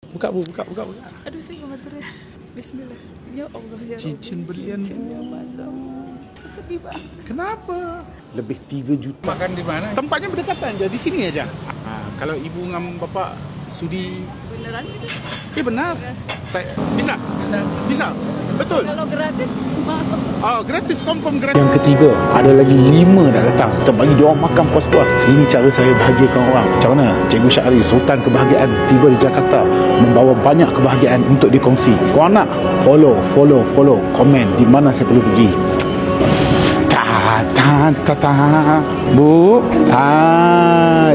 Buka Bu, buka. Aduh, saya gemeter. Bismillah. Ya Allah, ya Cincin berlian, Bu. ya masam. Sedih banget. Kenapa? Lebih 3 juta. Makan di mana? Tempatnya berdekatan je, di sini aja. Kalau ibu dengan bapak sudi. Beneran gitu? Ya benar. Saya bisa. Betul. Kalau gratis, maaf. Gratis, confirm gratis. Yang ketiga, ada lagi 5 dah datang. Kita bagi dia orang makan puas-puas. Ini cara saya bahagiakan orang. Macam mana? Cikgu Syahri, Sultan Kebahagiaan, tiba di Jakarta, membawa banyak kebahagiaan untuk dikongsi. Korang nak? Follow, komen di mana saya perlu pergi. Bu,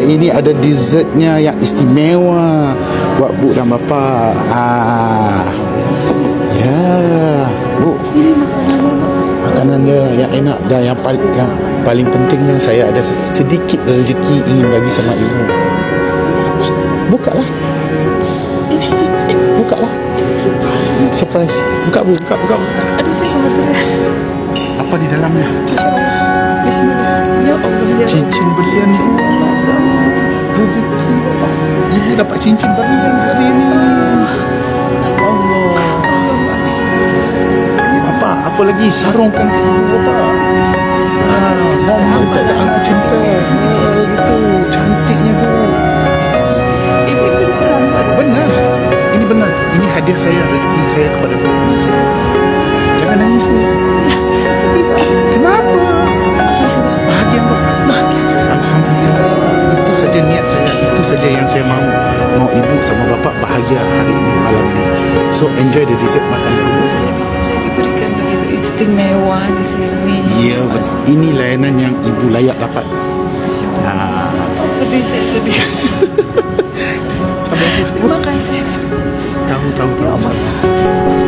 ini ada dessertnya yang istimewa buat Bu dan Bapa. Ya, Bu. Makanan dia yang enak dan yang paling pentingnya saya ada sedikit rezeki ingin bagi sama ibu. Bukalah. Surprise. Buka Bu. Aduh, saya gemeter. Apa di dalamnya? Bismillah. Ya Allah, ya Cincin berlian, Bu. ya masam. Ibu dapat cincin berlian hari ini. Allah. Apa lagi sarungkan ke ibu bapa. Mama jaga aku cinta. Gitu. Cantiknya Bu. Ini beneran. Benar. Ini benar. Ini hadiah saya, rezeki saya kepada Bu. Jangan nangis Bu. Saya sedih banget. Kenapa? Bahagia. Alhamdulillah. Itu saja niat saya. Itu saja yang saya mahu. Mau ibu sama bapak bahagia hari ini, malam ini. So enjoy the dessert makan. Saya diberikan begitu istimewa di sini. Ya, betul. Ini layanan yang ibu layak dapat. Sedih, saya sedih. Sabar Bu. Terima kasih. Tahu. Ya Allah.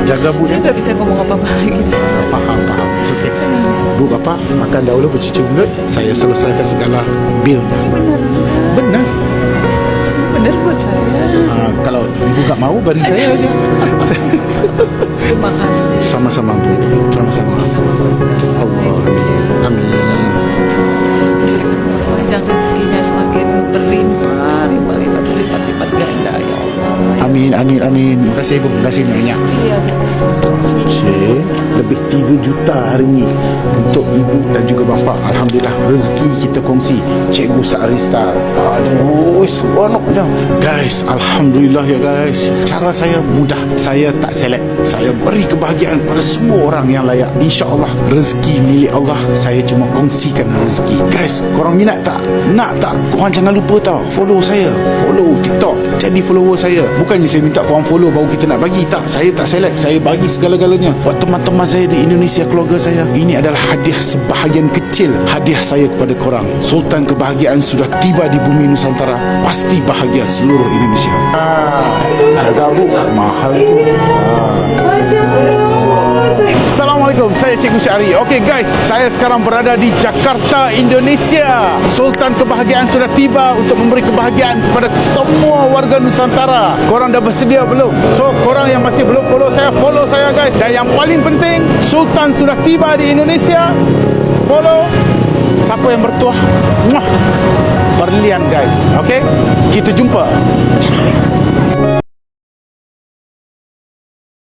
Jaga Bu. Saya nggak bisa ngomong apa-apa lagi. Faham. It's okay. Saya nggak bisa. Bu, bapak makan dahulu bercuci mulut. Saya selesaikan segala bil. Benar. Benar. Benar buat saya. Kalau ibu tak mahu, bagi saya aja. Terima kasih. Sama-sama Bu. Sama-sama. Allah. Amin. Panjang rezekinya semakin berlimpah ganda ya Allah. Amin. Terima kasih Bu. Terima kasih banyak. Iya. Okey, lebih 3 juta hari ni untuk ibu dan juga bapa. Alhamdulillah, rezeki kita kongsi. Cikgu Syahri Star. Aduh, seronok dah. Guys, alhamdulillah ya guys. Cara saya mudah. Saya tak select. Saya beri kebahagiaan pada semua orang yang layak. InsyaAllah, rezeki milik Allah. Saya cuma kongsikan rezeki. Guys, korang minat tak? Nak tak? Korang jangan lupa tau. Follow saya. Follow TikTok. Jadi follower saya. Bukannya saya minta korang follow baru kita nak bagi. Tak, saya tak select. Saya bagi segala-galanya buat teman-teman saya di Indonesia, keluarga saya. Ini adalah hadiah sebahagian kecil. Hadiah saya kepada korang. Sultan Kebahagiaan sudah tiba di bumi Nusantara. Pasti bahagia seluruh Indonesia. Jaga Bu. Mahal tu. Assalamualaikum, saya Cikgu Syahri. Okey guys, saya sekarang berada di Jakarta, Indonesia. Sultan Kebahagiaan sudah tiba untuk memberi kebahagiaan kepada semua warga Nusantara. Korang dah bersedia belum? So, korang yang masih belum follow saya guys. Dan yang paling penting, Sultan sudah tiba di Indonesia. Follow. Siapa yang bertuah? Berlian guys. Okey? Kita jumpa.